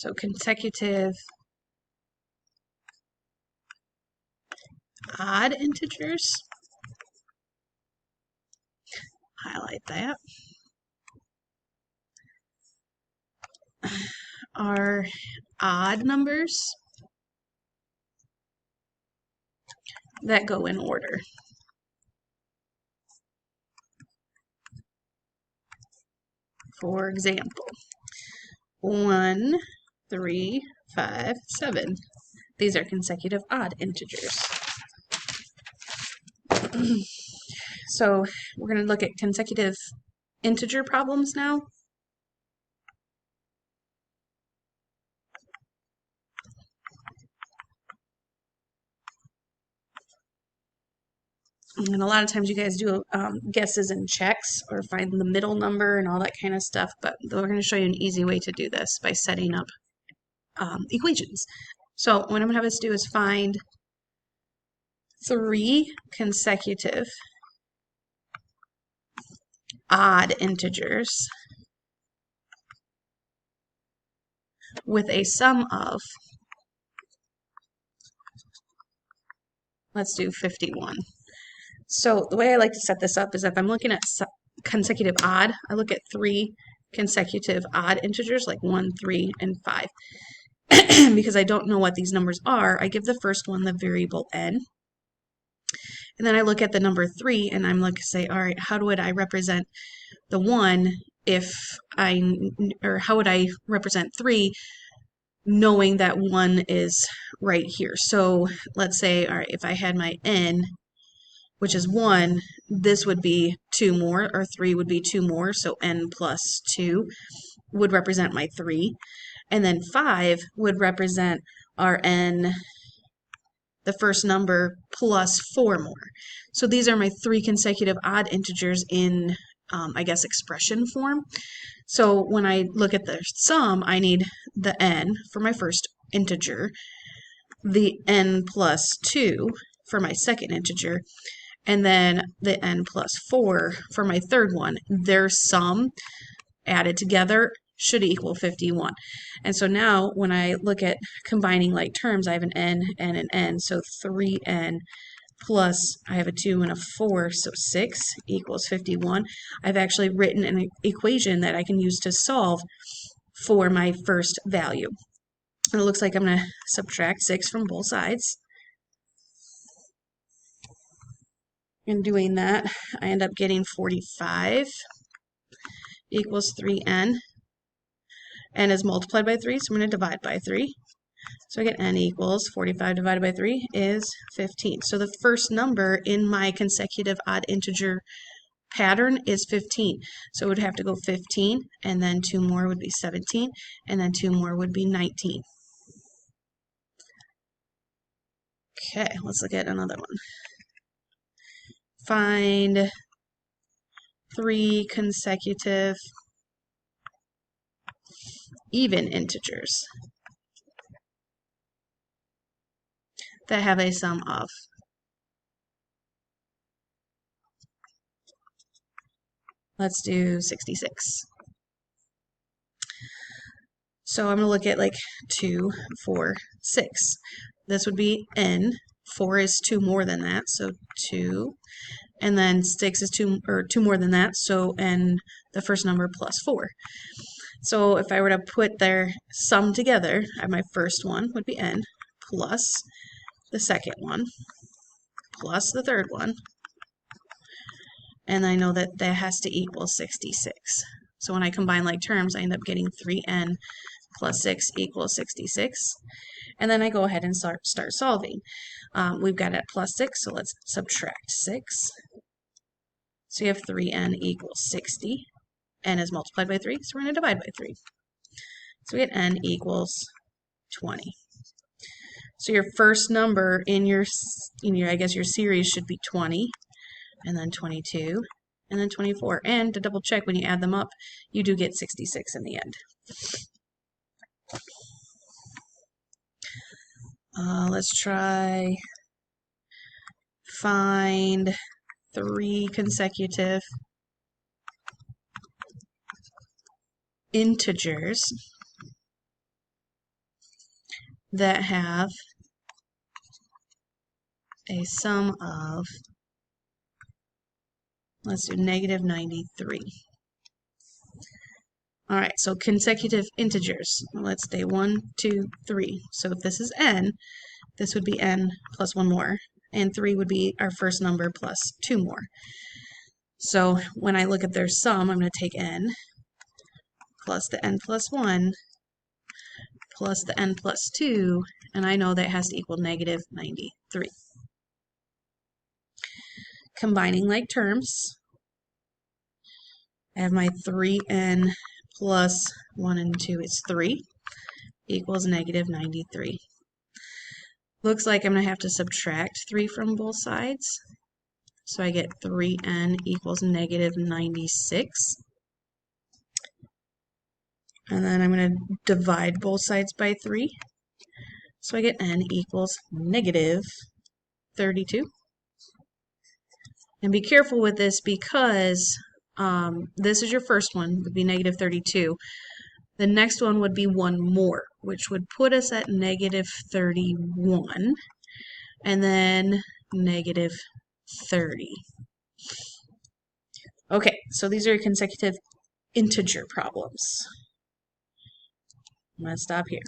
So consecutive odd integers. Highlight that. Are odd numbers that go in order. For example, 1, 3, 5, 7. These are consecutive odd integers. So we're going to look at consecutive integer problems now. And a lot of times you guys do guesses and checks or find the middle number and all that kind of stuff, but we're going to show you an easy way to do this by setting up equations. So what I'm going to have us do is find 3 consecutive odd integers with a sum of, let's do 51. So the way I like to set this up is if I'm looking at consecutive odd, I look at 3 consecutive odd integers like 1, 3, and 5. Because I don't know what these numbers are, I give the first one the variable n. And then I look at the number 3 and I'm like, say, all right, how would I represent the 1 how would I represent 3 knowing that 1 is right here? So let's say, all right, if I had my n, which is 1, this would be 2 more, or 3 would be 2 more, so n plus 2 would represent my 3. And then 5 would represent our n, the first number, plus 4 more. So these are my 3 consecutive odd integers in, I guess, expression form. So when I look at the sum, I need the n for my first integer, the n plus 2 for my second integer, and then the n plus 4 for my third one. Their sum added together should equal 51. And so now when I look at combining like terms, I have an n and an n, so 3n plus I have a 2 and a 4, so 6 equals 51. I've actually written an equation that I can use to solve for my first value. And it looks like I'm going to subtract 6 from both sides. In doing that, I end up getting 45 equals 3n. N is multiplied by 3, so I'm going to divide by 3. So I get n equals 45 divided by 3 is 15. So the first number in my consecutive odd integer pattern is 15. So it would have to go 15, and then 2 more would be 17, and then 2 more would be 19. Okay, let's look at another one. Find 3 consecutive even integers that have a sum of. Let's do 66. So I'm going to look at like 2, 4, 6. This would be n. 4 is 2 more than that, so 2. And then 6 is 2 more than that, so n, the first number, plus 4. So if I were to put their sum together, my first one would be n plus the second one plus the third one. And I know that that has to equal 66. So when I combine like terms, I end up getting 3n plus 6 equals 66. And then I go ahead and start solving. We've got it at plus 6, so let's subtract 6. So you have 3n equals 60. N is multiplied by 3, so we're going to divide by 3. So we get n equals 20. So your first number in your I guess your series should be 20, and then 22, and then 24. And to double check, when you add them up, you do get 66 in the end. Let's try find 3 consecutive integers that have a sum of, let's do negative 93. All right, so consecutive integers. Let's say 1, 2, 3. So if this is n, this would be n plus 1 more, and 3 would be our first number plus 2 more. So when I look at their sum, I'm going to take n plus the n plus 1 plus the n plus 2, and I know that has to equal negative 93. Combining like terms, I have my 3n plus 1 and 2 is 3 equals negative 93. Looks like I'm going to have to subtract 3 from both sides. So I get 3n equals negative 96. And then I'm going to divide both sides by 3. So I get n equals negative 32. And be careful with this because this is your first one, would be negative 32. The next one would be one more, which would put us at negative 31, and then negative 30. Okay, so these are consecutive integer problems. I'm going to stop here.